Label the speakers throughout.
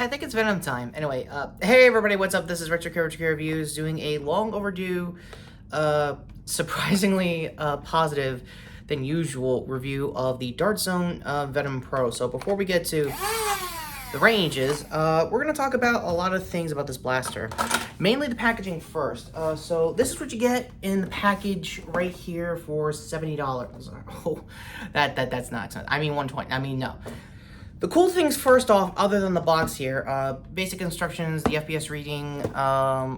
Speaker 1: I think it's Venom time. Anyway, hey everybody, what's up? This is Retrokid Reviews doing a long overdue, surprisingly positive than usual review of the Dart Zone Venom Pro. So before we get to the ranges, we're going to talk about a lot of things about this blaster. Mainly the packaging first. So this is what you get in the package right here for $70. Oh, that's not expensive. I mean $120. I mean, no. The cool things first off, other than the box here, basic instructions, the FPS reading,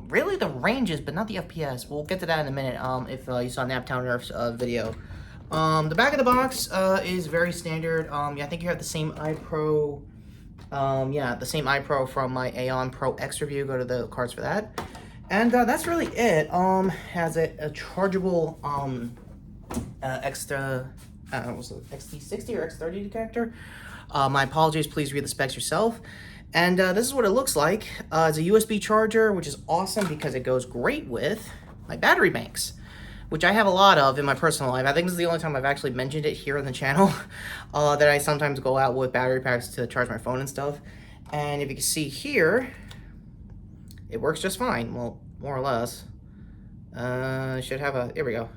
Speaker 1: really the ranges, but not the FPS. We'll get to that in a minute if you saw Naptown Nerf's video. The back of the box is very standard. I think you have the same iPro, the same iPro from my Aeon Pro X review. Go to the cards for that. And that's really it. Has a chargeable extra, was it XT60 or X30 connector? My apologies, please read the specs yourself. And this is what it looks like. It's a USB charger, which is awesome because it goes great with my battery banks, which I have a lot of in my personal life. I think this is the only time I've actually mentioned it here on the channel, that I sometimes go out with battery packs to charge my phone and stuff. And if you can see here, it works just fine. Well, more or less. Should have a, here we go.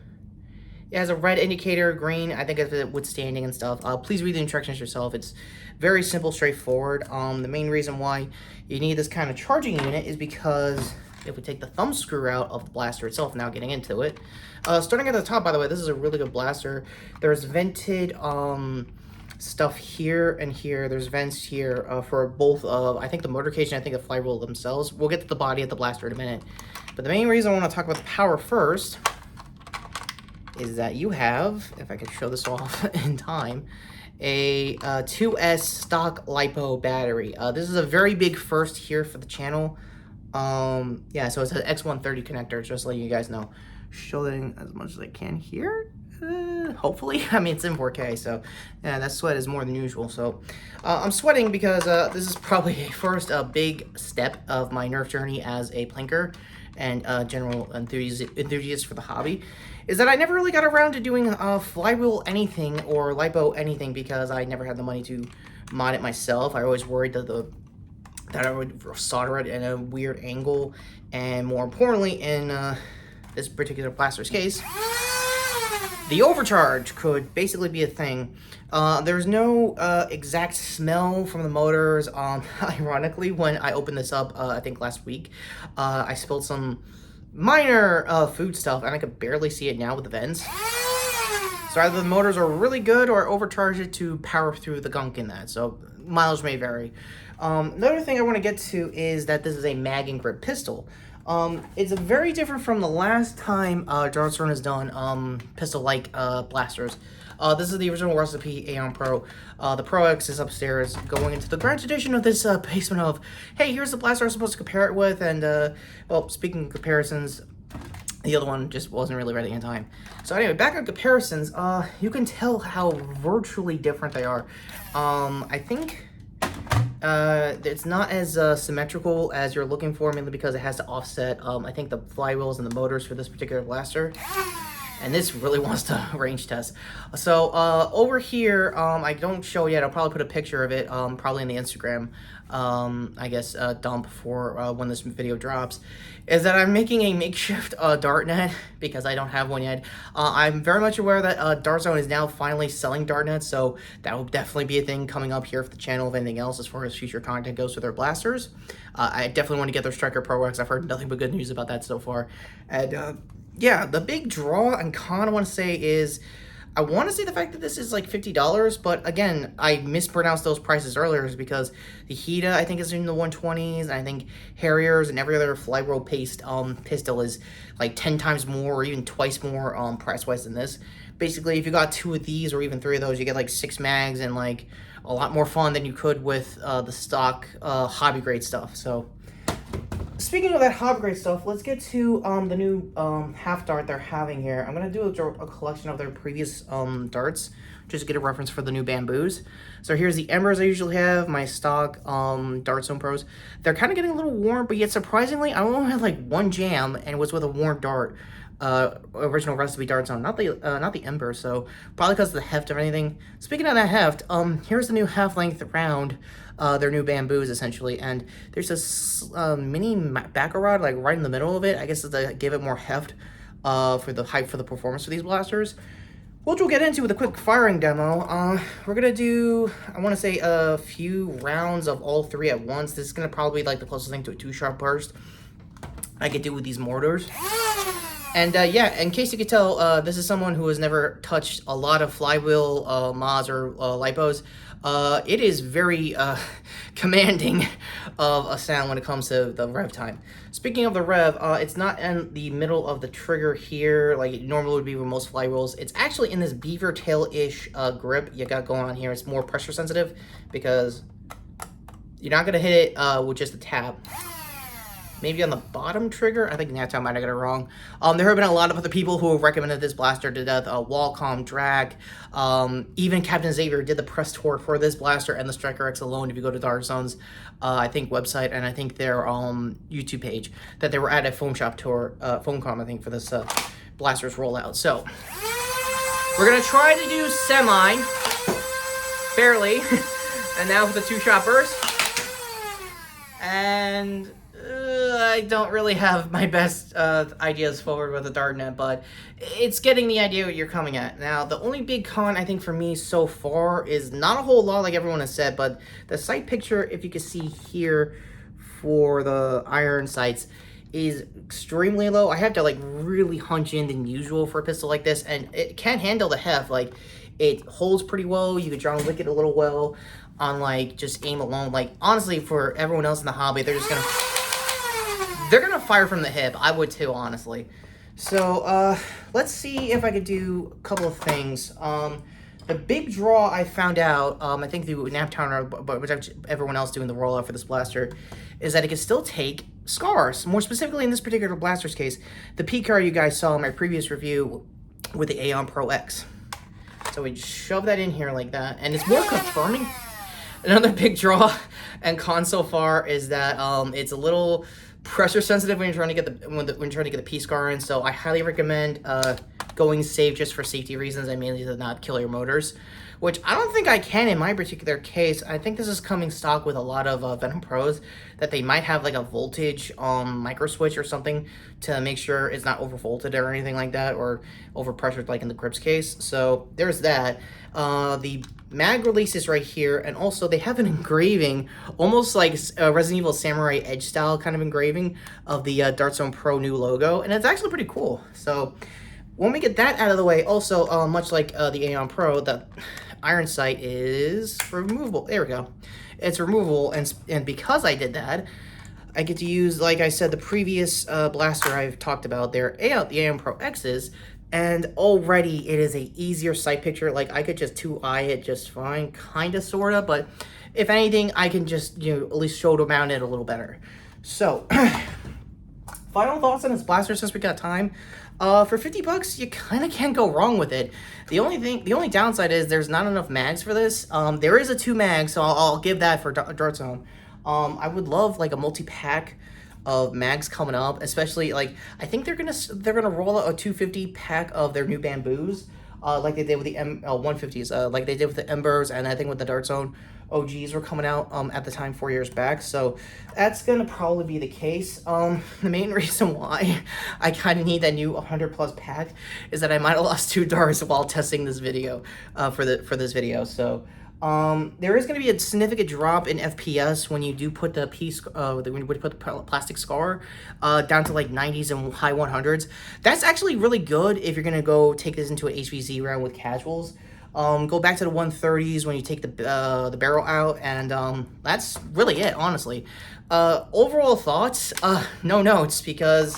Speaker 1: It has a red indicator, green, I think it's withstanding and stuff. Please read the instructions yourself. It's very simple, straightforward. The main reason why you need this kind of charging unit is because if we take the thumb screw out of the blaster itself, now getting into it. Starting at the top, by the way, this is a really good blaster. There's vented stuff here and here. There's vents here for both of, I think the motor cage and I think the flywheel themselves. We'll get to the body of the blaster in a minute. But the main reason I want to talk about the power first is that you have, if I could show this off in time, a 2S stock LiPo battery. This is a very big first here for the channel. Yeah, so it's an X130 connector, just letting you guys know. Showing as much as I can here, hopefully. I mean, it's in 4K, so yeah, that sweat is more than usual. So I'm sweating because this is probably a first big step of my Nerf journey as a plinker and general enthusiast for the hobby, is that I never really got around to doing flywheel anything or LiPo anything because I never had the money to mod it myself. I always worried that I would solder it in a weird angle, and more importantly, in this particular blaster's case, the overcharge could basically be a thing. There's no exact smell from the motors. Ironically, when I opened this up, I think last week, I spilled some minor food stuff, and I could barely see it now with the vents. So either the motors are really good or overcharge it to power through the gunk in that. So mileage may vary. Another thing I want to get to is that this is a mag and grip pistol. It's very different from the last time Dart Zone has done pistol-like blasters. This is the original recipe Aeon Pro. The Pro X is upstairs, going into the grand tradition of this basement of, hey, here's the blaster I'm supposed to compare it with, and, well, speaking of comparisons, the other one just wasn't really ready in time. So anyway, back on comparisons, you can tell how virtually different they are. I think it's not as symmetrical as you're looking for, mainly because it has to offset, I think, the flywheels and the motors for this particular blaster. And this really wants to range test. So over here, I don't show yet. I'll probably put a picture of it, probably in the Instagram, I guess, dump for when this video drops, is that I'm making a makeshift dart net because I don't have one yet. I'm very much aware that Dart Zone is now finally selling dart nets, so that will definitely be a thing coming up here for the channel, if anything else, as far as future content goes for their blasters. I definitely want to get their Striker Pro X. I've heard nothing but good news about that so far. And yeah, the big draw and con I want to say is, I want to say the fact that this is like $50, but again, I mispronounced those prices earlier is because the Hita, I think, is in the 120s, and I think Harriers and every other flywheel paste pistol is like 10 times more or even twice more price-wise than this. Basically, if you got 2 of these or even 3 of those, you get like 6 mags and like a lot more fun than you could with the stock hobby grade stuff. So speaking of that hobby grade stuff, let's get to the new half dart they're having here. I'm going to do a collection of their previous darts, just to get a reference for the new bamboos. So here's the embers I usually have, my stock Dart Zone Pros. They're kind of getting a little warm, but yet surprisingly, I only had like 1 jam, and it was with a warm dart. original recipe dart zone, not the Ember. So probably because of the heft of anything. Speaking of that heft, here's the new half-length round, their new bamboos essentially, and there's this mini backer rod like right in the middle of it. I guess to give it more heft for the hype for the performance of these blasters, which we'll get into with a quick firing demo. We're gonna do, I want to say, a few rounds of all three at once. This is gonna probably be like the closest thing to a 2-shot burst I could do with these mortars. And yeah, in case you could tell, this is someone who has never touched a lot of flywheel mods or lipos. It is very commanding of a sound when it comes to the rev time. Speaking of the rev, it's not in the middle of the trigger here like it normally would be with most flywheels. It's actually in this beaver tail-ish grip you got going on here. It's more pressure sensitive because you're not going to hit it with just a tap. Maybe on the bottom trigger. I think Nato might have got it wrong. There have been a lot of other people who have recommended this blaster to death. Wallcom, Drag, even Captain Xavier did the press torque for this blaster and the Striker X alone. If you go to Dark Zone's, I think website and I think their YouTube page, that they were at a foam shop tour, Foamcom, I think, for this blaster's rollout. So we're gonna try to do semi, barely, and now with the 2-shot burst. And I don't really have my best ideas forward with the dartnet, but it's getting the idea what you're coming at. Now, the only big con, I think, for me so far is not a whole lot like everyone has said, but the sight picture, if you can see here for the iron sights, is extremely low. I have to like really hunch in than usual for a pistol like this, and it can handle the heft. Like, it holds pretty well. You could John Wick it a little well on like just aim alone. Like, honestly, for everyone else in the hobby, they're gonna fire from the hip. I would too, honestly. So let's see if I could do a couple of things. The big draw I found out, I think through Naptown, but which everyone else doing the rollout for this blaster, is that it can still take scars. More specifically, in this particular blaster's case, the PCAR you guys saw in my previous review with the Aeon Pro X. So we just shove that in here like that, and it's more confirming. Another big draw and con so far is that it's a little pressure sensitive when you're trying to get the P scar in. So I highly recommend going safe just for safety reasons, and mainly to not kill your motors, which I don't think I can in my particular case. I think this is coming stock with a lot of Venom Pros, that they might have like a voltage micro switch or something to make sure it's not overvolted or anything like that, or overpressured like in the Grips case. So there's that. The mag release is right here, and also they have an engraving, almost like Resident Evil Samurai Edge style kind of engraving of the Dart Zone Pro new logo, and it's actually pretty cool. So when we get that out of the way, also much like the Aeon Pro, the iron sight is removable. There we go. It's removable, and because I did that, I get to use, like I said, the previous blaster I've talked about there, the Aeon Pro X's, and already it is a easier sight picture. Like, I could just 2-eye it just fine, kind of, sort of, but if anything, I can just, at least shoulder mount it a little better. So, final thoughts on this blaster since we got time. For 50 bucks, you kind of can't go wrong with it. The only downside is there's not enough mags for this. There is a 2 mag, so I'll give that for Dart Zone. I would love like a multi-pack of mags coming up, especially like I think they're gonna roll out a 250 pack of their new bamboos, like they did with the 150s, like they did with the Embers, and I think with the Dart Zone OGs were coming out at the time 4 years back. So that's gonna probably be the case. The main reason why I kind of need that new 100+ pack is that I might have lost 2 darts while testing this video for this video. So there is going to be a significant drop in FPS when you do put the when you put the plastic scar down to like 90s and high 100s. That's actually really good if you're going to go take this into an HVZ round with casuals. Go back to the 130s when you take the barrel out, and that's really it, honestly. Overall thoughts, no notes, because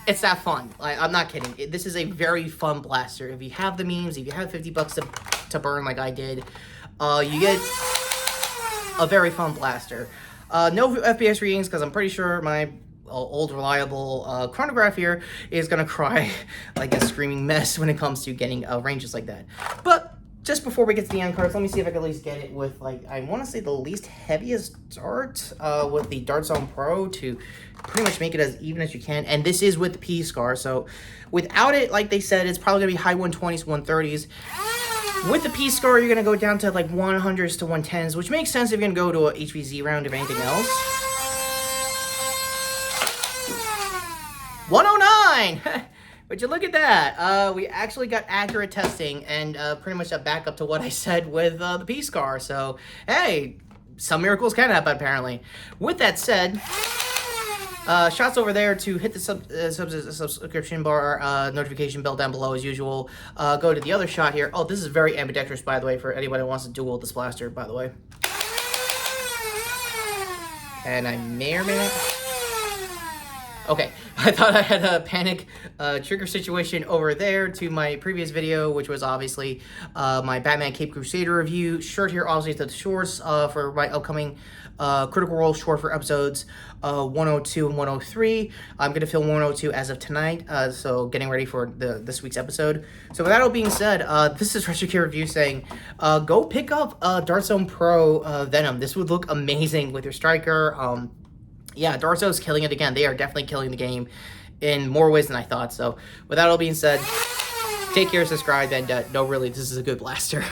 Speaker 1: it's that fun. I'm not kidding. This is a very fun blaster. If you have the means, if you have 50 bucks to burn like I did, you get a very fun blaster. No FPS readings, because I'm pretty sure my old reliable chronograph here is gonna cry like a screaming mess when it comes to getting ranges like that. But just before we get to the end cards, let me see if I can at least get it with, like, I want to say the least heaviest dart with the Dart Zone Pro to pretty much make it as even as you can. And this is with the P-Scar, so without it, like they said, it's probably going to be high 120s, 130s. With the P-Scar, you're going to go down to, like, 100s to 110s, which makes sense if you're going to go to a HVZ round, if anything else. 109! But you look at that, we actually got accurate testing and pretty much a backup to what I said with the P-Scar. So, hey, some miracles can happen, apparently. With that said, shots over there to hit the subscription bar, notification bell down below as usual. Go to the other shot here. Oh, this is very ambidextrous, by the way, for anybody who wants to duel this blaster, by the way. And I may or may not... Okay, I thought I had a panic trigger situation over there to my previous video, which was obviously my Batman Cape Crusader review. Shirt here, obviously, to the shorts for my upcoming Critical Role short for episodes 102 and 103. I'm going to film 102 as of tonight, so getting ready for this week's episode. So with that all being said, this is Retrokid Review saying, go pick up Dart Zone Pro Venom. This would look amazing with your striker. Yeah, Darzo's killing it again. They are definitely killing the game in more ways than I thought. So, with that all being said, take care, subscribe, and no, really, this is a good blaster.